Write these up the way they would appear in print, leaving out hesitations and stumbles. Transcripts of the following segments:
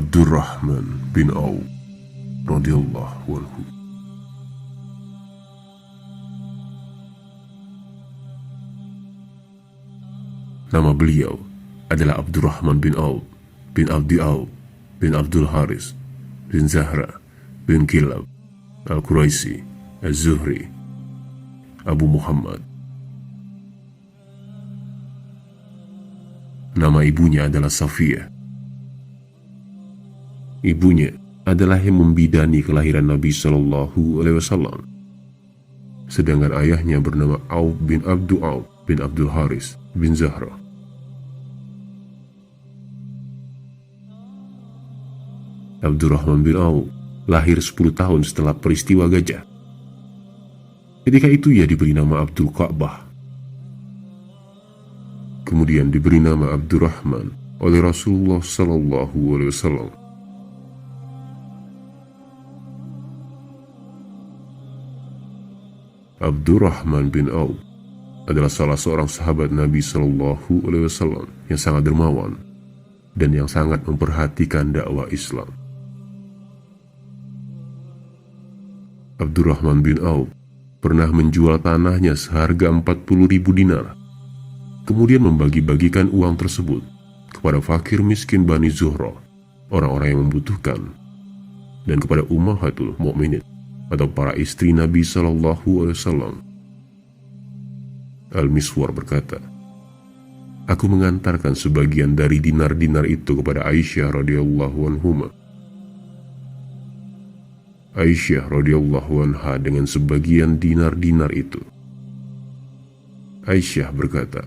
Abdurrahman bin Auf radhiyallahu anhu. Nama beliau adalah Abdurrahman bin Auf bin Abdi Auf bin Abdul Haris bin Zahra bin Kilab Al-Quraisy Az-Zuhri Abu Muhammad. Nama ibunya adalah Safiyah. Ibunya adalah yang membidani kelahiran Nabi Shallallahu Alaihi Wasallam. Sedangkan ayahnya bernama Auf bin Abdul Haris bin Zahra. Abdurrahman bin Auf lahir 10 tahun setelah peristiwa Gajah. Ketika itu ia diberi nama Abdul Ka'bah. Kemudian diberi nama Abdurrahman oleh Rasulullah Sallallahu Alaihi Wasallam. Abdurrahman bin Auf adalah salah seorang sahabat Nabi Sallallahu Alaihi Wasallam yang sangat dermawan dan yang sangat memperhatikan dakwah Islam. Abdurrahman bin Auf pernah menjual tanahnya seharga 40.000 dinar, kemudian membagi-bagikan uang tersebut kepada fakir miskin Bani Zuhra, orang-orang yang membutuhkan, dan kepada ummahatul mukminin atau para istri Nabi Sallallahu Alaihi Wasallam. Al-Miswar berkata, "Aku mengantarkan sebagian dari dinar-dinar itu kepada Aisyah radhiyallahu anha. Aisyah radhiyallahu anha dengan sebagian dinar-dinar itu." Aisyah berkata,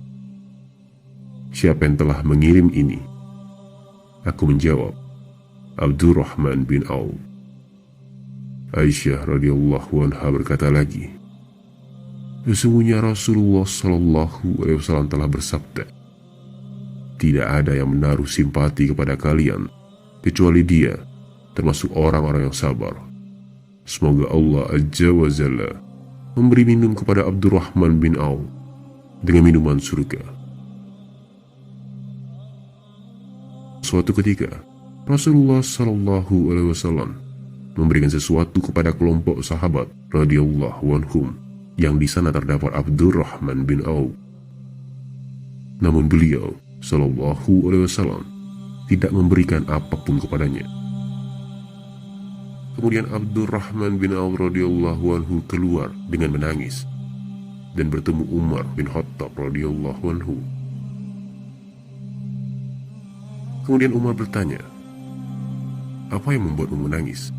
"Siapa yang telah mengirim ini?" Aku menjawab, "Abdurrahman bin Auf." Aisyah radhiyallahu anha berkata lagi, "Sesungguhnya Rasulullah Sallallahu Alaihi Wasallam telah bersabda, tidak ada yang menaruh simpati kepada kalian kecuali dia, termasuk orang-orang yang sabar. Semoga Allah Azza wa Jalla memberi minum kepada Abdurrahman bin Auf dengan minuman surga." Suatu ketika, Rasulullah Sallallahu Alaihi Wasallam memberikan sesuatu kepada kelompok sahabat radhiyallahu anhum yang di sana terdapat Abdurrahman bin Auf. Namun beliau Sallallahu Alaihi Wasallam tidak memberikan apapun kepadanya. Kemudian Abdurrahman bin Auf radhiyallahu anhu keluar dengan menangis dan bertemu Umar bin Khattab radhiyallahu anhu. Kemudian Umar bertanya, "Apa yang membuatmu menangis?"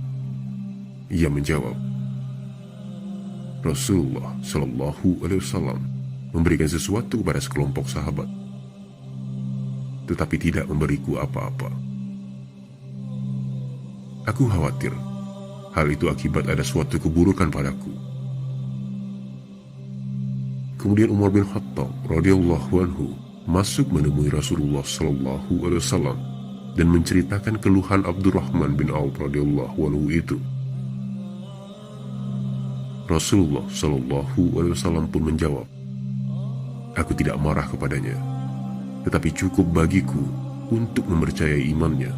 Ia menjawab, "Rasulullah Sallallahu Alaihi Wasallam memberikan sesuatu kepada sekelompok sahabat, tetapi tidak memberiku apa-apa. Aku khawatir hal itu akibat ada suatu keburukan padaku." Kemudian Umar bin Khattab radhiyallahu anhu masuk menemui Rasulullah Sallallahu Alaihi Wasallam dan menceritakan keluhan Abdurrahman bin Auf radhiyallahu anhu itu. Rasulullah Sallallahu Alaihi Wasallam pun menjawab, "Aku tidak marah kepadanya, tetapi cukup bagiku untuk mempercayai imannya."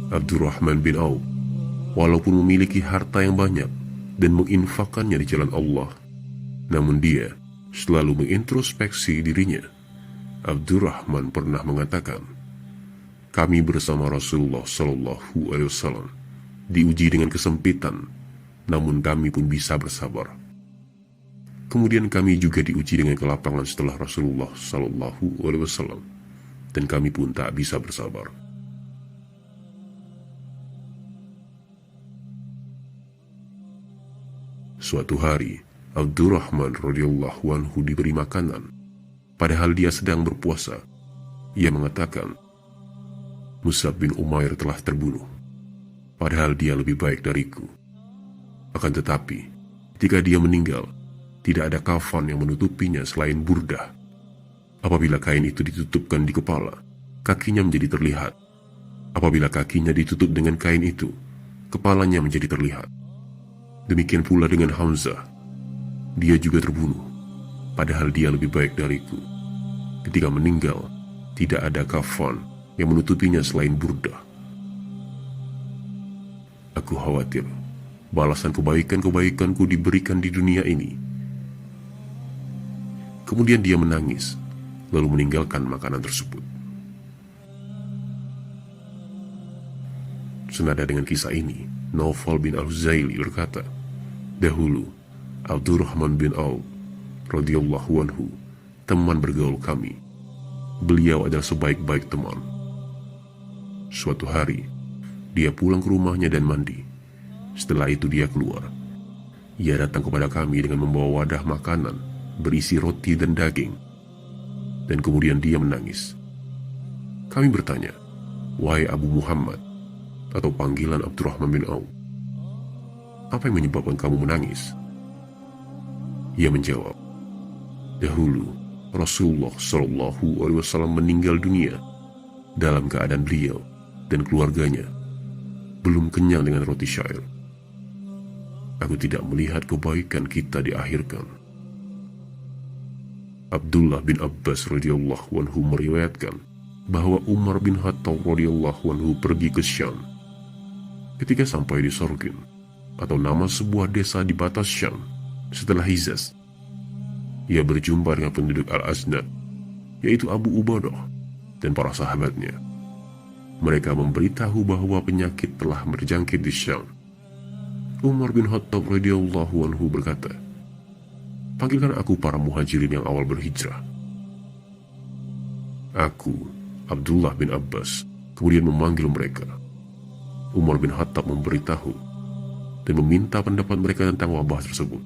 Abdurrahman bin Auf, walaupun memiliki harta yang banyak dan menginfakkannya di jalan Allah, namun dia selalu mengintrospeksi dirinya. Abdurrahman pernah mengatakan, "Kami bersama Rasulullah Sallallahu Alaihi Wasallam diuji dengan kesempitan, namun kami pun bisa bersabar. Kemudian kami juga diuji dengan kelapangan setelah Rasulullah Sallallahu Alaihi Wasallam, dan kami pun tak bisa bersabar." Suatu hari, Abdurrahman radhiyallahu anhu diberi makanan, padahal dia sedang berpuasa. Ia mengatakan, "Mus'ab bin Umair telah terbunuh, padahal dia lebih baik dariku. Akan tetapi, ketika dia meninggal, tidak ada kafan yang menutupinya selain burdah. Apabila kain itu ditutupkan di kepala, kakinya menjadi terlihat. Apabila kakinya ditutup dengan kain itu, kepalanya menjadi terlihat. Demikian pula dengan Hamzah. Dia juga terbunuh, padahal dia lebih baik dariku. Ketika meninggal, tidak ada kafan yang menutupinya selain burdah. Aku khawatir balasan kebaikan-kebaikanku diberikan di dunia ini. Kemudian dia menangis, lalu meninggalkan makanan tersebut. Senada dengan kisah ini, Naufal bin Al-Huzaili berkata, dahulu Abdurrahman bin Auf radhiyallahu anhu teman bergaul kami. Beliau adalah sebaik-baik teman. Suatu hari, dia pulang ke rumahnya dan mandi. Setelah itu dia keluar. Ia datang kepada kami dengan membawa wadah makanan berisi roti dan daging. Dan kemudian dia menangis. Kami bertanya, wahai Abu Muhammad, atau panggilan Abdurrahman bin Auf, apa yang menyebabkan kamu menangis? Ia menjawab, dahulu Rasulullah SAW meninggal dunia dalam keadaan beliau dan keluarganya belum kenyang dengan roti syair. Aku tidak melihat kebaikan kita diakhirkan. Abdullah bin Abbas radhiyallahu anhu meriwayatkan bahwa Umar bin Khattab radhiyallahu anhu pergi ke Syam. Ketika sampai di Sorgin, atau nama sebuah desa di batas Syam, setelah Hizaz, ia berjumpa dengan penduduk Al-Aznad, yaitu Abu Ubadah dan para sahabatnya. Mereka memberitahu bahwa penyakit telah berjangkit di Syam. Umar bin Khattab radhiyallahu anhu berkata, panggilkan aku para muhajirin yang awal berhijrah. Aku, Abdullah bin Abbas, kemudian memanggil mereka. Umar bin Khattab memberitahu dan meminta pendapat mereka tentang wabah tersebut.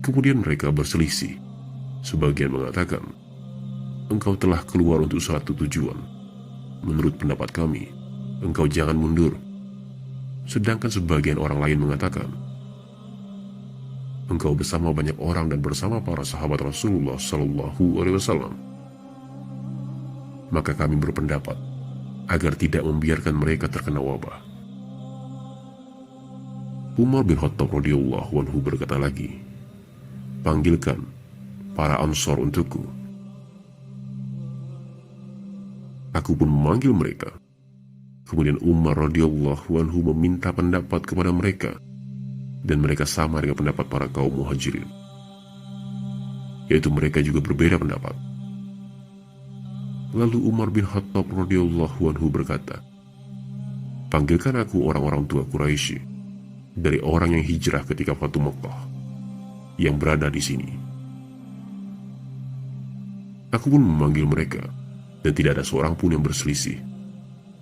Kemudian mereka berselisih. Sebagian mengatakan, engkau telah keluar untuk suatu tujuan. Menurut pendapat kami, engkau jangan mundur. Sedangkan sebagian orang lain mengatakan, engkau bersama banyak orang dan bersama para sahabat Rasulullah SAW. Maka kami berpendapat agar tidak membiarkan mereka terkena wabah. Umar bin Khattab radhiyallahu anhu berkata lagi, panggilkan para Ansor untukku. Aku pun memanggil mereka. Kemudian Umar radhiyallahu anhu meminta pendapat kepada mereka, dan mereka sama dengan pendapat para kaum muhajirin, yaitu mereka juga berbeda pendapat. Lalu Umar bin Khattab radhiyallahu anhu berkata, panggilkan aku orang-orang tua Quraisy dari orang yang hijrah ketika Fatu Makkah yang berada di sini. Aku pun memanggil mereka, dan tidak ada seorang pun yang berselisih.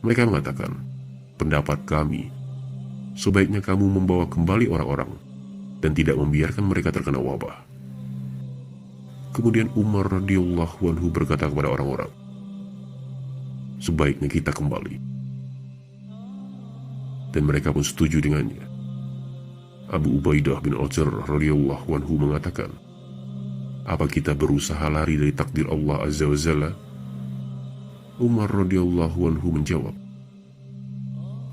Mereka mengatakan, pendapat kami, sebaiknya kamu membawa kembali orang-orang dan tidak membiarkan mereka terkena wabah. Kemudian Umar radhiyallahu anhu berkata kepada orang-orang, sebaiknya kita kembali. Dan mereka pun setuju dengannya. Abu Ubaidah bin Al-Jarrah radhiyallahu anhu mengatakan, apa kita berusaha lari dari takdir Allah Azza wa Jalla? Umar radhiyallahu anhu menjawab,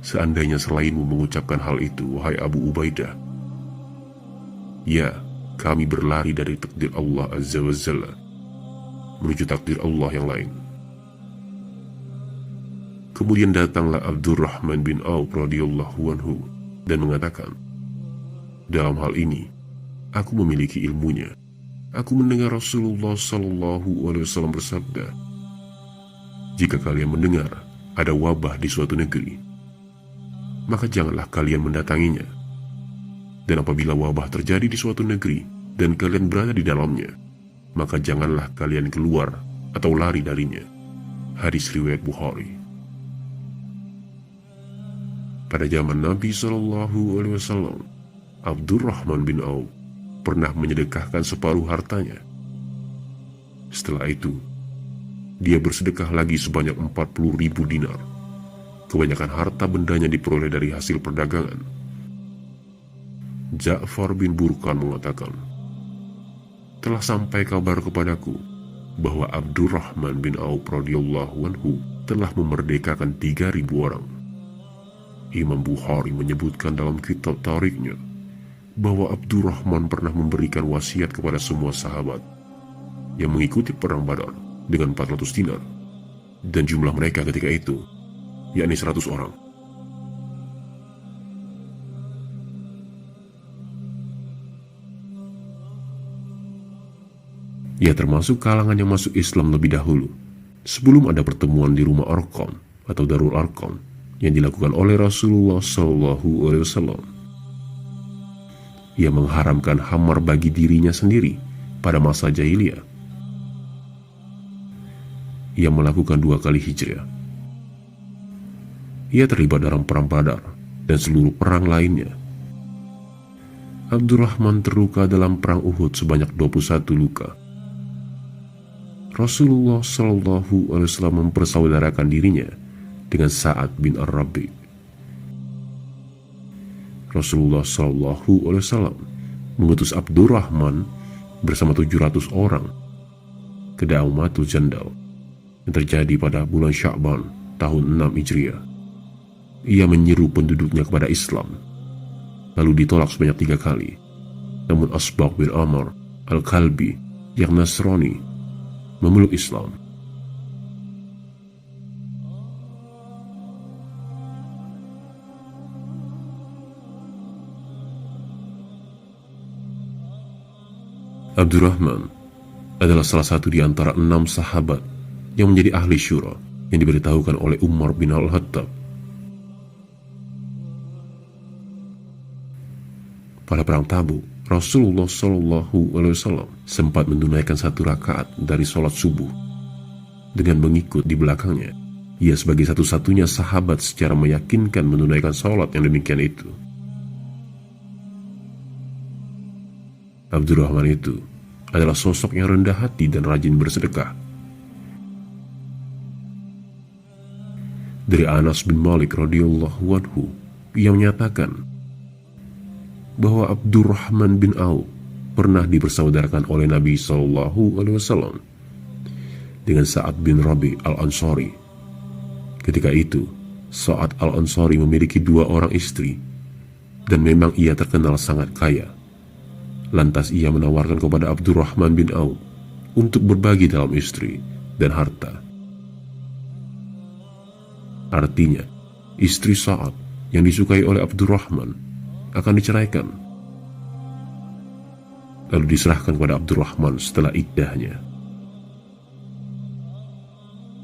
seandainya selainmu mengucapkan hal itu, wahai Abu Ubaidah, ya, kami berlari dari takdir Allah Azza wa Jalla menuju takdir Allah yang lain. Kemudian datanglah Abdurrahman bin Auf radhiyallahu anhu dan mengatakan, dalam hal ini, aku memiliki ilmunya. Aku mendengar Rasulullah SAW bersabda, jika kalian mendengar ada wabah di suatu negeri, maka janganlah kalian mendatanginya. Dan apabila wabah terjadi di suatu negeri dan kalian berada di dalamnya, maka janganlah kalian keluar atau lari darinya. Hadis riwayat Bukhari. Pada zaman Nabi SAW, Abdurrahman bin Auf pernah menyedekahkan separuh hartanya. Setelah itu, dia bersedekah lagi sebanyak 40.000 dinar. Kebanyakan harta bendanya diperoleh dari hasil perdagangan. Ja'far bin Burkan mengatakan, telah sampai kabar kepadaku bahwa Abdurrahman bin Auf radhiyallahu anhu telah memerdekakan 3.000 orang. Imam Bukhari menyebutkan dalam kitab tarikhnya bahwa Abdurrahman pernah memberikan wasiat kepada semua sahabat yang mengikuti perang Badar dengan 400 dinar, dan jumlah mereka ketika itu yakni 100 orang. Ia termasuk kalangan yang masuk Islam lebih dahulu, sebelum ada pertemuan di rumah Arqam atau Darul Arqam yang dilakukan oleh Rasulullah SAW. Ia mengharamkan khamar bagi dirinya sendiri pada masa jahiliyah. Ia melakukan 2 kali hijrah. Ia terlibat dalam perang Badar dan seluruh perang lainnya. Abdurrahman terluka dalam perang Uhud sebanyak 21 luka. Rasulullah SAW mempersaudarakan dirinya dengan Sa'ad bin Ar-Rabi. Rasulullah SAW mengutus Abdurrahman bersama 700 orang ke Daumatul Jandal yang terjadi pada bulan Sya'ban tahun 6 Hijriah. Ia menyeru penduduknya kepada Islam, lalu ditolak sebanyak 3 kali. Namun Asbaq bin Amr Al-Kalbi yang Nasrani memeluk Islam. Abdurrahman adalah salah satu di antara 6 sahabat yang menjadi ahli syura yang diberitahukan oleh Umar bin Al-Khattab. Pada perang Tabuk, Rasulullah SAW sempat menunaikan 1 rakaat dari sholat subuh dengan mengikut di belakangnya. Ia sebagai satu-satunya sahabat secara meyakinkan menunaikan sholat yang demikian itu. Abdurrahman itu adalah sosok yang rendah hati dan rajin bersedekah. Dari Anas bin Malik radhiyallahu anhu, ia menyatakan bahwa Abdurrahman bin Auf pernah dipersaudarakan oleh Nabi SAW dengan Sa'ad bin Rabi Al-Ansari. Ketika itu, Sa'ad Al-Ansari memiliki 2 orang istri, dan memang ia terkenal sangat kaya. Lantas ia menawarkan kepada Abdurrahman bin Auf untuk berbagi dalam istri dan harta. Artinya, istri Sa'ad yang disukai oleh Abdurrahman akan diceraikan, lalu diserahkan kepada Abdurrahman setelah iddahnya.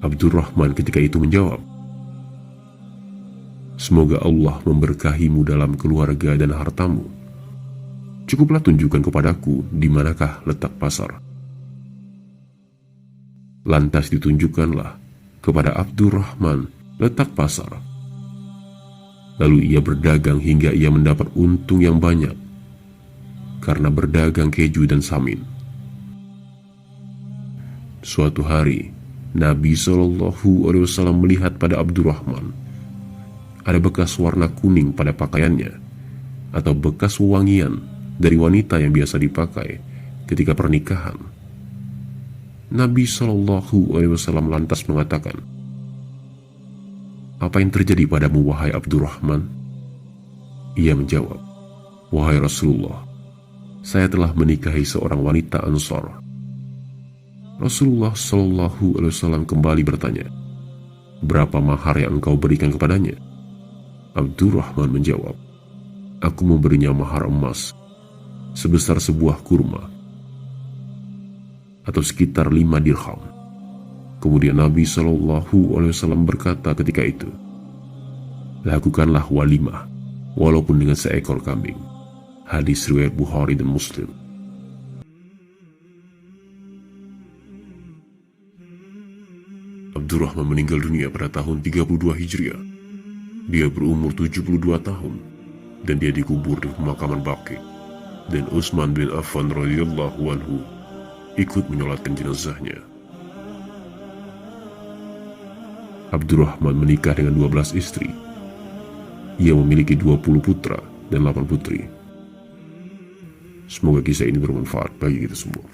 Abdurrahman ketika itu menjawab, "Semoga Allah memberkahimu dalam keluarga dan hartamu. Cukuplah tunjukkan kepadaku di manakah letak pasar." Lantas ditunjukkanlah kepada Abdurrahman letak pasar. Lalu ia berdagang hingga ia mendapat untung yang banyak karena berdagang keju dan samin. Suatu hari, Nabi SAW melihat pada Abdurrahman ada bekas warna kuning pada pakaiannya atau bekas wewangian dari wanita yang biasa dipakai ketika pernikahan. Nabi SAW lantas mengatakan, "Apa yang terjadi padamu, wahai Abdurrahman?" Ia menjawab, "Wahai Rasulullah, saya telah menikahi seorang wanita Ansar." Rasulullah SAW kembali bertanya, "Berapa mahar yang engkau berikan kepadanya?" Abdurrahman menjawab, "Aku memberinya mahar emas sebesar sebuah kurma atau sekitar 5 dirham." Kemudian Nabi SAW berkata ketika itu, "Lakukanlah walimah walaupun dengan seekor kambing." Hadis riwayat Bukhari dan Muslim. Abdurrahman meninggal dunia pada tahun 32 Hijriah. Dia berumur 72 tahun dan dia dikubur di pemakaman Baqi, dan Utsman bin Affan radhiyallahu anhu ikut menyolatkan jenazahnya. Abdurrahman menikah dengan 12 istri. Ia memiliki 20 putra dan 8 putri. Semoga kisah ini bermanfaat bagi kita semua.